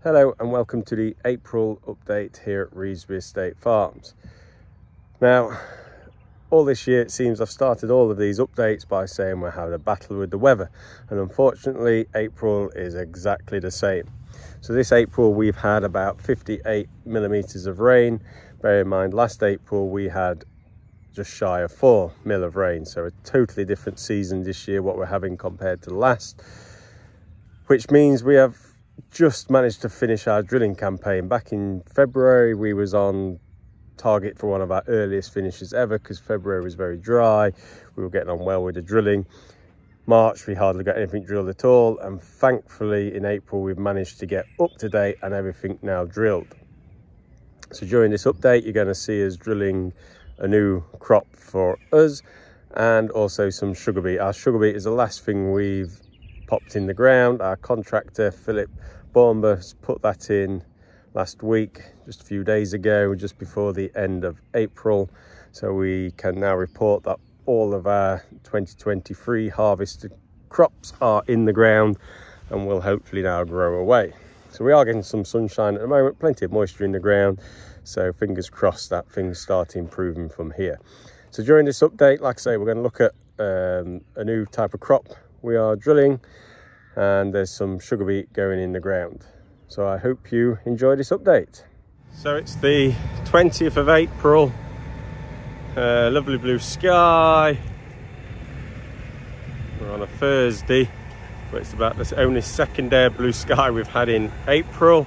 Hello and welcome to the April update here at Revesby Estate Farms. Now, all this year it seems I've started all of these updates by saying we're having a battle with the weather, and unfortunately April is exactly the same. So this April we've had about 58 millimeters of rain. Bear in mind last April we had just shy of 4 mil of rain, so a totally different season this year what we're having compared to last, which means we have just managed to finish our drilling campaign. Back in February we was on target for one of our earliest finishes ever because February was very dry. We were getting on well with the drilling. March we hardly got anything drilled at all, and thankfully in April we've managed to get up to date and everything now drilled. So during this update you're going to see us drilling a new crop for us and also some sugar beet. Our sugar beet is the last thing we've popped in the ground. Our contractor Philip Bournemouth put that in last week, just a few days ago, just before the end of April, so we can now report that all of our 2023 harvested crops are in the ground and will hopefully now grow away. So we are getting some sunshine at the moment, plenty of moisture in the ground, so fingers crossed that things start improving from here. So during this update, like I say, we're going to look at a new type of crop we are drilling, and there's some sugar beet going in the ground. So I hope you enjoy this update. So it's the 20th of April, lovely blue sky. We're on a Thursday, but it's about the only second day of blue sky we've had in April.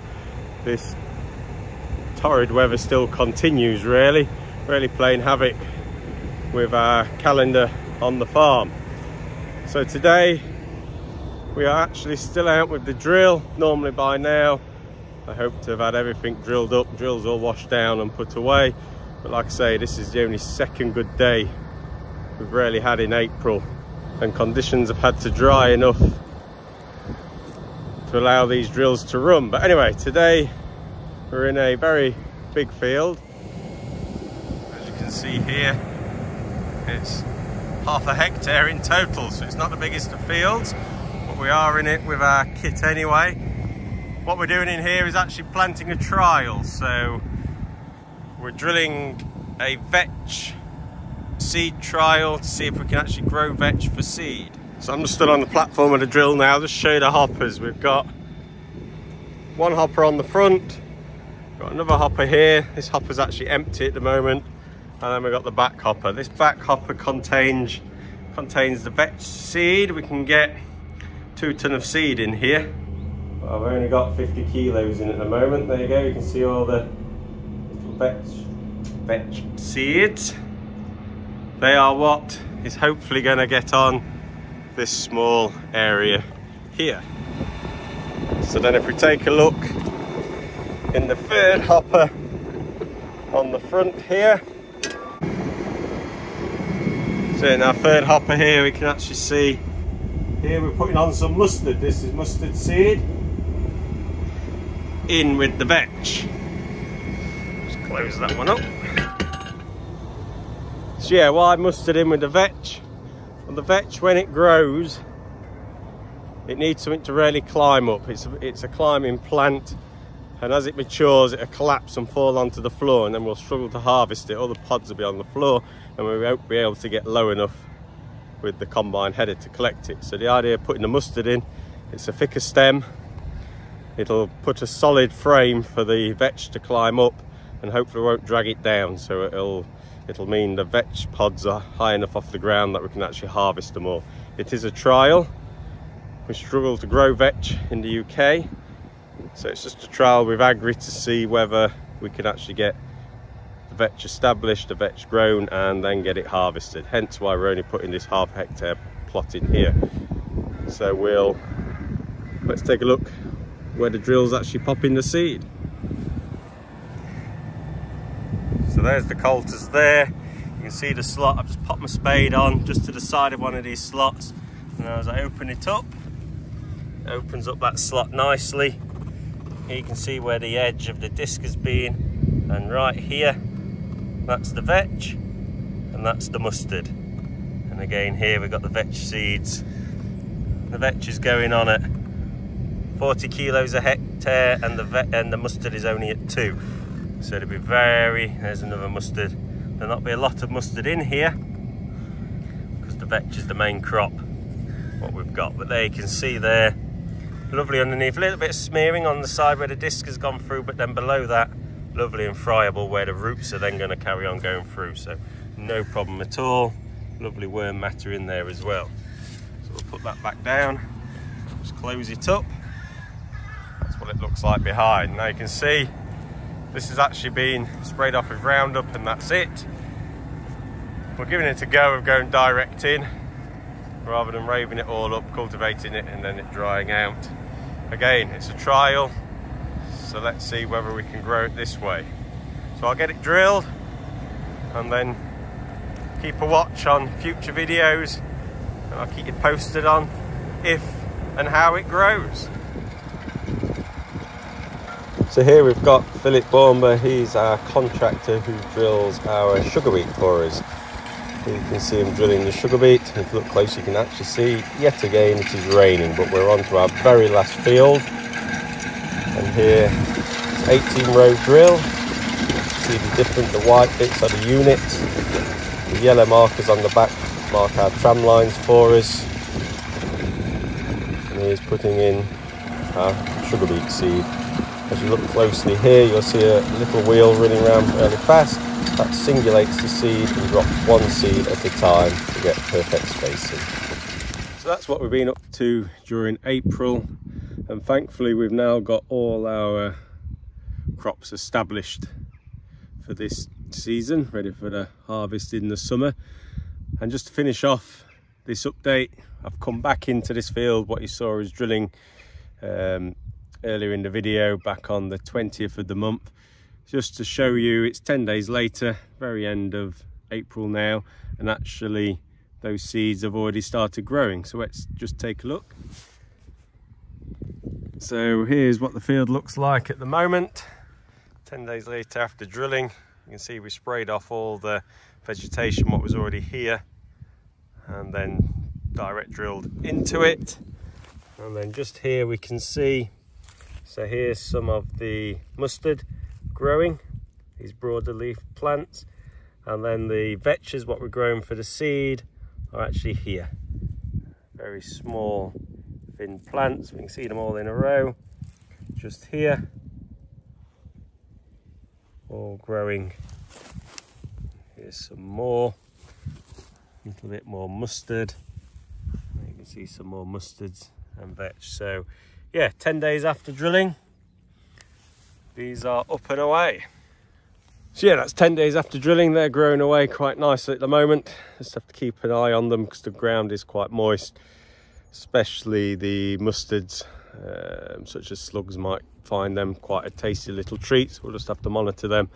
This torrid weather still continues, really playing havoc with our calendar on the farm. So today we are actually still out with the drill. Normally by now I hope to have had everything drilled up, drills all washed down and put away, but like I say, this is the only second good day we've really had in April, and conditions have had to dry enough to allow these drills to run. But anyway, today we're in a very big field. As you can see here, it's half a hectare in total, so it's not the biggest of fields, but we are in it with our kit anyway. What we're doing in here is actually planting a trial. So we're drilling a vetch seed trial to see if we can actually grow vetch for seed. So I'm just stood on the platform of the drill now, just show you the hoppers. We've got one hopper on the front, got another hopper here. This hopper's actually empty at the moment. And then we've got the back hopper. This back hopper contains the vetch seed. We can get 2 tons of seed in here. But I've only got 50 kilos in at the moment. There you go, you can see all the little vetch seeds. They are what is hopefully going to get on this small area here. So then if we take a look in the third hopper on the front here, so in our third hopper here we can actually see here we're putting on some mustard. This is mustard seed in with the vetch. Just close that one up. So yeah, why mustard in with the vetch? Well, the vetch, when it grows, it needs something to really climb up. It's a climbing plant, and as it matures it'll collapse and fall onto the floor, and then we'll struggle to harvest it. All the pods will be on the floor and we won't be able to get low enough with the combine header to collect it. So the idea of putting the mustard in, it's a thicker stem, it'll put a solid frame for the vetch to climb up and hopefully won't drag it down, so it'll mean the vetch pods are high enough off the ground that we can actually harvest them all. It is a trial. We struggle to grow vetch in the UK, so it's just a trial with Agri to see whether we can actually get the vetch established, the vetch grown, and then get it harvested. Hence why we're only putting this half hectare plot in here. So let's take a look where the drill's actually popping the seed. So there's the coulters there. You can see the slot. I've just popped my spade on just to the side of one of these slots, and as I open it up, it opens up that slot nicely. Here you can see where the edge of the disc has been, and right here that's the vetch and that's the mustard. And again here we've got the vetch seeds. The vetch is going on at 40 kilos a hectare, and the mustard is only at 2. So it'll be there's another mustard. There'll not be a lot of mustard in here because the vetch is the main crop, what we've got. But there you can see there, lovely underneath, a little bit of smearing on the side where the disc has gone through, but then below that, lovely and friable where the roots are then going to carry on going through. So no problem at all. Lovely worm matter in there as well. So we'll put that back down, just close it up. That's what it looks like behind. Now you can see this has actually been sprayed off with Roundup, and that's it. We're giving it a go of going direct in rather than raving it all up, cultivating it and then it drying out. Again, it's a trial, so let's see whether we can grow it this way. So I'll get it drilled and then keep a watch on future videos, and I'll keep you posted on if and how it grows. So here we've got Philip Bormer. He's our contractor who drills our sugar beet for us. Here you can see him drilling the sugar beet. If you look close you can actually see, yet again it is raining, but we're on to our very last field. And here it's 18 row drill. See the different, the white bits are the units. The yellow markers on the back mark our tram lines for us. And here's putting in our sugar beet seed. As you look closely here, you'll see a little wheel running around fairly fast. That singulates the seed and drops one seed at a time to get perfect spacing. So that's what we've been up to during April, and thankfully we've now got all our crops established for this season, ready for the harvest in the summer. And just to finish off this update, I've come back into this field. What you saw is drilling earlier in the video, back on the 20th of the month, just to show you it's 10 days later, very end of April now, and actually those seeds have already started growing. So let's just take a look. So here's what the field looks like at the moment, 10 days later after drilling. You can see we sprayed off all the vegetation what was already here, and then direct drilled into it. And then just here we can see, so here's some of the mustard growing, these broader leaf plants, and then the vetches, what we're growing for the seed, are actually here. Very small thin plants, we can see them all in a row, just here, all growing. Here's some more, a little bit more mustard, you can see some more mustards and vetch. So yeah, 10 days after drilling, these are up and away. So yeah, that's 10 days after drilling. They're growing away quite nicely at the moment. Just have to keep an eye on them because the ground is quite moist, especially the mustards, such as slugs might find them quite a tasty little treat. So we'll just have to monitor them,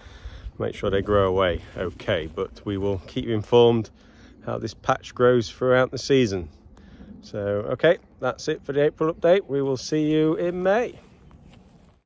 make sure they grow away okay. But we will keep you informed how this patch grows throughout the season. So okay, that's it for the April update. We will see you in May.